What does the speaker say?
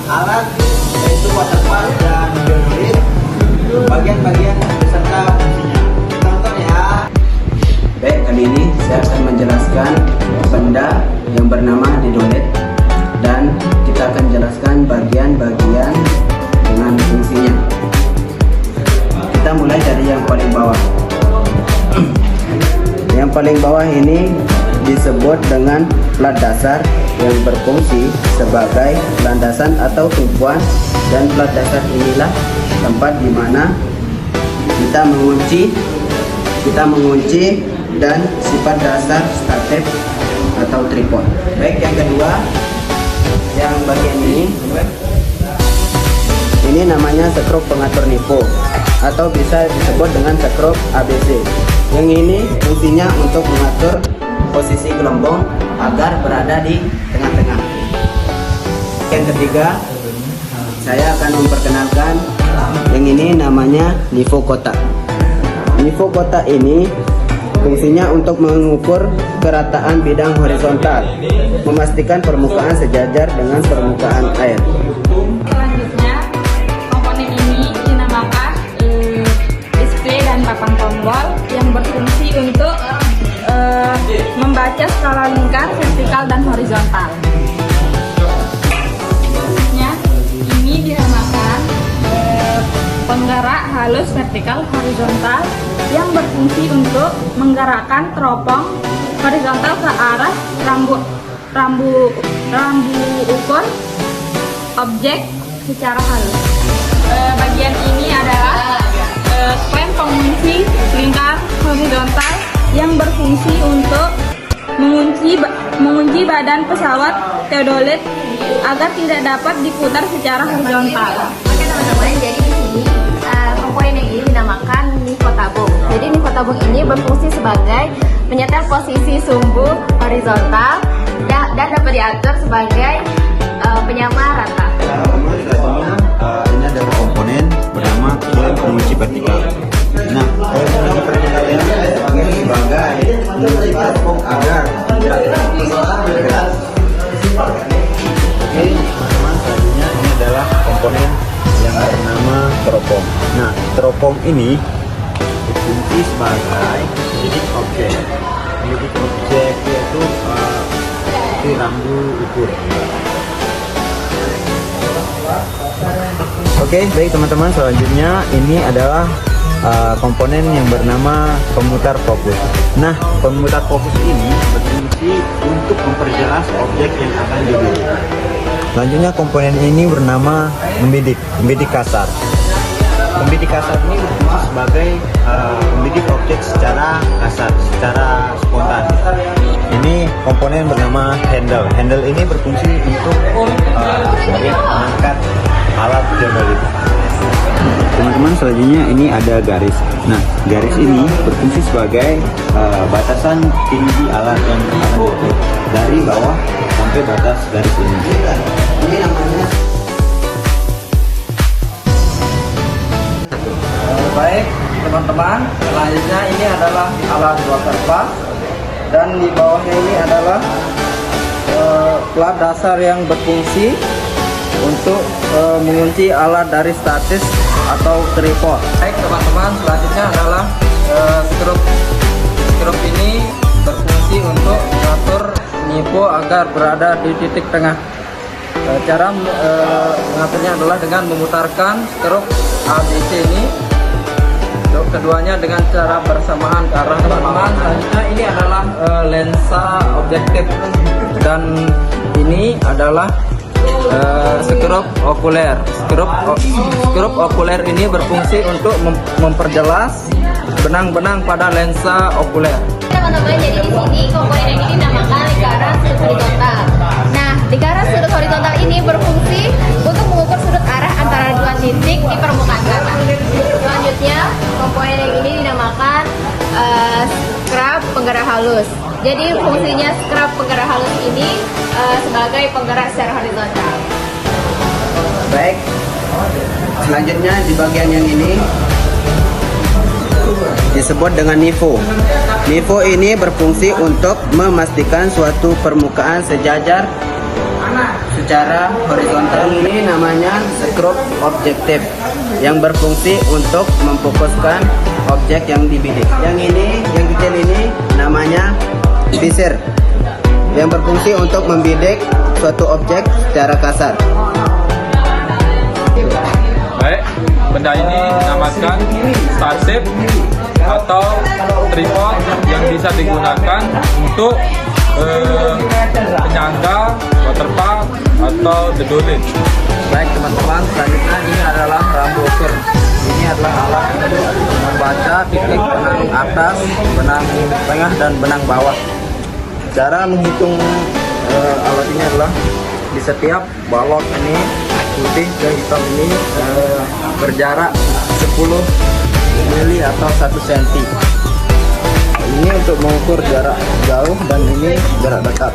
alat yaitu waterfall dan geolit, bagian-bagian beserta fungsinya. Kita nonton ya. Baik, kali ini saya akan menjelaskan benda yang bernama didolet dan kita akan jelaskan bagian-bagian dengan fungsinya. Kita mulai dari yang paling bawah. Yang paling bawah ini disebut dengan plat dasar yang berfungsi sebagai landasan atau tumpuan, dan plat dasar inilah tempat di mana kita mengunci dan sifat dasar statif atau tripod. Baik, yang kedua, yang bagian ini namanya skrup pengatur nifo atau bisa disebut dengan skrup ABC. Yang ini fungsinya untuk mengatur posisi gelombang agar berada di tengah-tengah. Yang ketiga, saya akan memperkenalkan yang ini namanya nifo kotak. Nifo kotak ini fungsinya untuk mengukur kerataan bidang horizontal, memastikan permukaan sejajar dengan permukaan air. Selanjutnya, komponen ini dinamakan display dan papan tombol yang berfungsi untuk membaca skala lingkar, vertikal, dan horizontal. Selanjutnya, ini dinamakan penggerak halus vertikal horizontal yang berfungsi untuk menggerakkan teropong horizontal ke arah rambu ukur objek secara halus. Bagian ini adalah klem pengunci lingkar horizontal yang berfungsi untuk mengunci badan pesawat teodolit agar tidak dapat diputar secara horizontal. Oke teman-teman, jadi di sini komponen yang ini dinamakan nifo tabung. Jadi nifo tabung ini berfungsi sebagai penyetel posisi sumbu horizontal dan dapat diatur sebagai penyama rata. Ini adalah komponen bernama klem pengunci vertikal. Nah, klem pengunci vertikal ini sebagai mengunci teropong agar tidak bergerak. Oke, teman-teman, selanjutnya ini adalah komponen yang bernama teropong. Nah, teropong ini berfungsi sebagai pendidik objek. Pendidik objek yaitu seperti rambu ukur. Oke, baik teman-teman, selanjutnya ini adalah komponen yang bernama pemutar fokus. Nah, pemutar fokus ini berfungsi untuk memperjelas objek yang akan dibidik. Selanjutnya komponen ini bernama membidik kasar. Membidik kasar ini berfungsi sebagai membidik objek secara kasar, secara spontan. Ini komponen bernama handle. Handle ini berfungsi untuk sebagai mengangkat alat geodolit. Teman-teman, selanjutnya ini ada garis. Nah, garis ini berfungsi sebagai batasan tinggi alat yang akan diukur dari bawah sampai batas garis ini. Ini namanya. Baik teman-teman, selanjutnya ini adalah alat waterfall dan di bawahnya ini adalah plat dasar yang berfungsi untuk mengunci alat dari statis atau tripod. Baik teman-teman, selanjutnya adalah skrup ini berfungsi untuk mengatur nifo agar berada di titik tengah. Cara mengaturnya adalah dengan memutarkan skrup ABC ini, keduanya dengan cara bersamaan ke arah teman-teman. Selanjutnya ini adalah lensa objektif dan ini adalah skrup okuler. Skrup okuler ini berfungsi untuk memperjelas benang-benang pada lensa okuler. Teman-teman, jadi di sini komponen yang ini dinamakan lingkaran sudut horizontal. Nah, lingkaran sudut horizontal ini berfungsi untuk mengukur sudut arah antara dua titik di permukaan tanah. Selanjutnya, komponen yang ini dinamakan skrup penggerak halus. Jadi fungsinya skrup penggerak halus ini sebagai penggerak secara horizontal. Baik, selanjutnya di bagian yang ini disebut dengan nifo. Nifo ini berfungsi untuk memastikan suatu permukaan sejajar secara horizontal. Ini namanya skrup objektif yang berfungsi untuk memfokuskan objek yang dibidik. Yang ini, yang kecil ini namanya visir yang berfungsi untuk membidik suatu objek secara kasar. Baik, benda ini dinamakan starsip atau tripod yang bisa digunakan untuk penyangga, waterpark atau dedolit. Baik teman-teman, selanjutnya ini adalah rambu ukur. Ini adalah alat untuk membaca titik benang atas, benang tengah, dan benang bawah. Cara menghitung alat ini adalah di setiap balok ini putih ke hitam ini berjarak 10 mili atau 1 cm. Ini untuk mengukur jarak jauh dan ini jarak dekat.